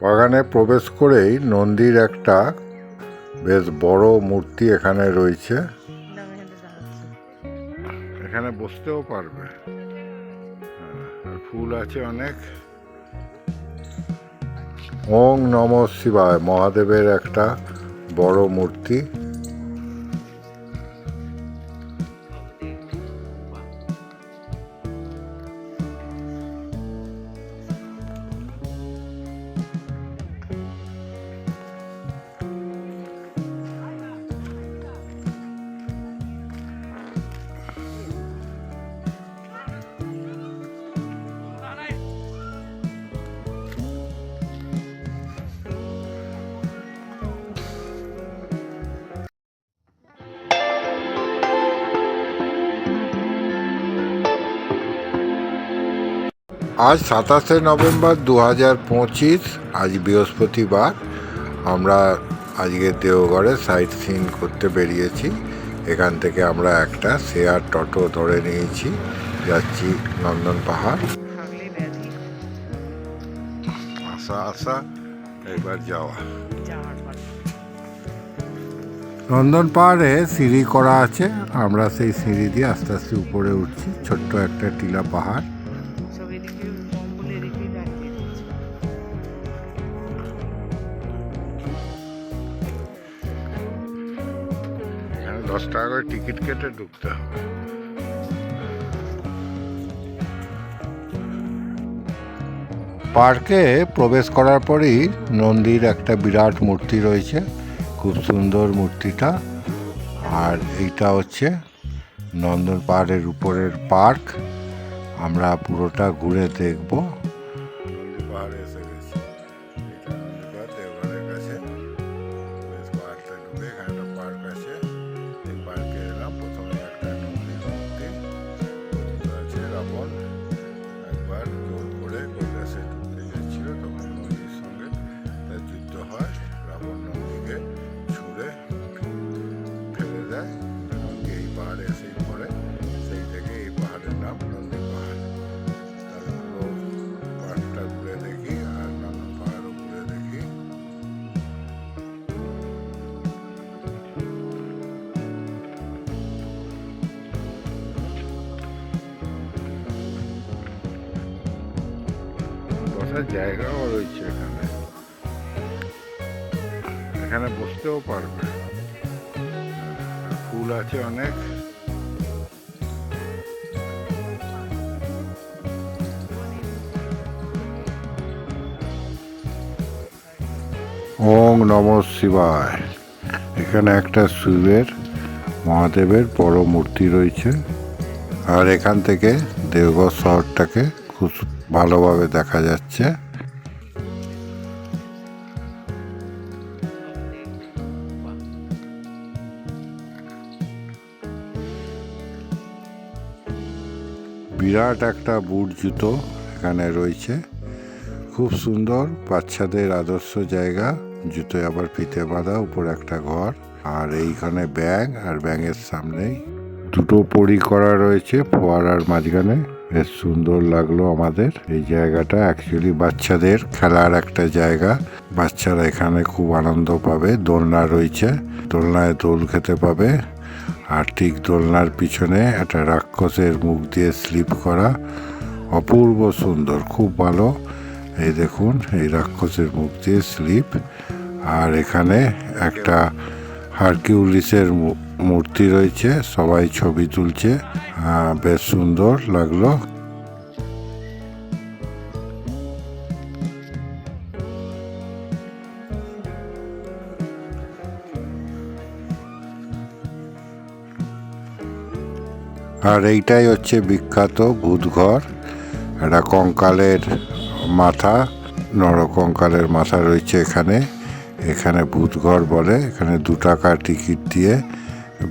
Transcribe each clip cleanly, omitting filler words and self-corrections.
বাগানে প্রবেশ করেই নন্দীর একটা বেশ বড় মূর্তি এখানে রয়েছে। এখানে বসতেও পারবে, আর ফুল আছে অনেক। ওং নমঃ শিবায় মহাদেবের একটা বড় মূর্তি। আজ 27শে নভেম্বর 2025, আজ বৃহস্পতিবার। আমরা আজকে দেওঘরে সাইট সিন করতে বেরিয়েছি। এখান থেকে আমরা একটা শেয়ার টোটো ধরে নিয়েছি, যাচ্ছি নন্দন পাহাড়। আসা আসা এবার যাওয়া। নন্দন পাহাড়ে সিঁড়ি করা আছে, আমরা সেই সিঁড়ি দিয়ে আস্তে আস্তে উপরে উঠছি। ছোট্ট একটা টিলা পাহাড়। এখানে 10 টাকা করে টিকিট কেটে ঢুকতে হবে। পার্কে প্রবেশ করার পরেই নন্দীর একটা বিরাট মূর্তি রয়েছে, খুব সুন্দর মূর্তিটা। আর এইটা হচ্ছে নন্দন পাহাড়ের উপরের পার্ক। আমরা পুরোটা ঘুরে দেখব। পাহাড়ে এসে গেছি, দেওঘরের কাছে। পাহাড়টা ঢুকে এখানে একটা পার্ক আছে, এই পার্কে এলাম। প্রথমে একটা নন্দীর মূর্তি আছে, রাবণ একবার জোর করে কৈলাসে ঢুকতে যাচ্ছিল, তখন নন্দীর সঙ্গে তার যুদ্ধ হয়। রাবণ নন্দীকে ছুঁড়ে ফেলে দেয়, নন্দী এই পাহাড়ে এসেই পড়ে। সেই থেকে এই পাহাড়ের নাম নন্দী পাহাড়। তার পুরো পাহাড়টা ঘুরে দেখি আর নন্দন পাহাড়ও ঘুরে দেখি। বসার জায়গাও রয়েছে এখানে, এখানে বসতেও পারবে। ফুল আছে অনেক। ওং নমঃ শিবায়। এখানে একটা শিবের মহাদেবের বড় মূর্তি রয়েছে, আর এখান থেকে দেওঘর শহরটাকে খুব ভালোভাবে দেখা যাচ্ছে। বিরাট একটা বুট জুতো এখানে রয়েছে, খুব সুন্দর বাচ্চাদের আদর্শ জায়গা। জুতোয় আবার ফিতে বাঁধা, উপর একটা ঘর। আর এইখানে ব্যাঙ, আর ব্যাঙের সামনেই দুটো পরি করা রয়েছে ফোয়ারার মাঝখানে। বেশ সুন্দর লাগলো আমাদের এই জায়গাটা। অ্যাকচুয়ালি বাচ্চাদের খেলার একটা জায়গা, বাচ্চারা এখানে খুব আনন্দ পাবে। দোলনা রয়েছে, দোলনায় দোল খেতে পাবে। আর ঠিক দোলনার পিছনে একটা রাক্ষসের মুখ দিয়ে স্লিপ করা, অপূর্ব সুন্দর, খুব ভালো। এই দেখুন, এই রাক্ষসের মুখ দিয়ে স্লিপ। আর এখানে একটা হারকিউলিসের মূর্তি রয়েছে, সবাই ছবি তুলছে, বেশ সুন্দর লাগলো। আর এইটাই হচ্ছে বিখ্যাত ভূতঘর। একটা কঙ্কালের মাথা, নরকঙ্কালের মাথা রয়েছে এখানে। এখানে ভূতঘর বলে। এখানে 2 টাকা টিকিট দিয়ে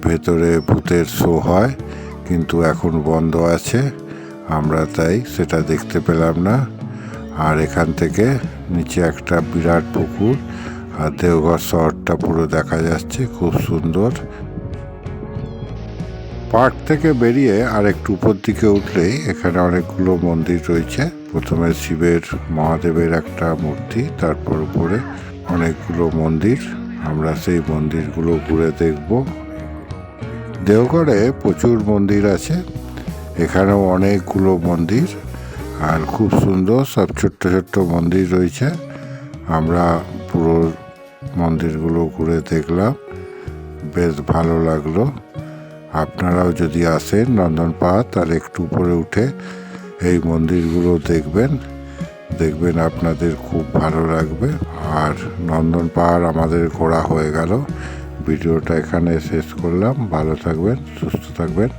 ভেতরে ভূতের শো হয়, কিন্তু এখন বন্ধ আছে, আমরা তাই সেটা দেখতে পেলাম না। আর এখান থেকে নিচে একটা বিরাট পুকুর, আর দেওঘর শহরটা পুরো দেখা যাচ্ছে, খুব সুন্দর। পার্ক থেকে বেরিয়ে আর একটু উপর দিকে উঠলেই এখানে অনেকগুলো মন্দির রয়েছে। প্রথমে শিবের মহাদেবের একটা মূর্তি, তারপর উপরে অনেকগুলো মন্দির। আমরা সেই মন্দিরগুলো ঘুরে দেখব। দেওঘরে প্রচুর মন্দির আছে, এখানেও অনেকগুলো মন্দির আর খুব সুন্দর সব ছোট্ট ছোট্ট মন্দির রয়েছে। আমরা পুরো মন্দিরগুলো ঘুরে দেখলাম, বেশ ভালো লাগলো। আপনারাও যদি আসেন নন্দন পাহাড়, তাহলে একটু উপরে উঠে এই মন্দিরগুলো দেখবেন আপনাদের খুব ভালো লাগবে। আর নন্দন পাহাড় আমাদের ঘোরা হয়ে গেল। ভিডিওটা এখানে শেষ করলাম। ভালো থাকবেন, সুস্থ থাকবেন।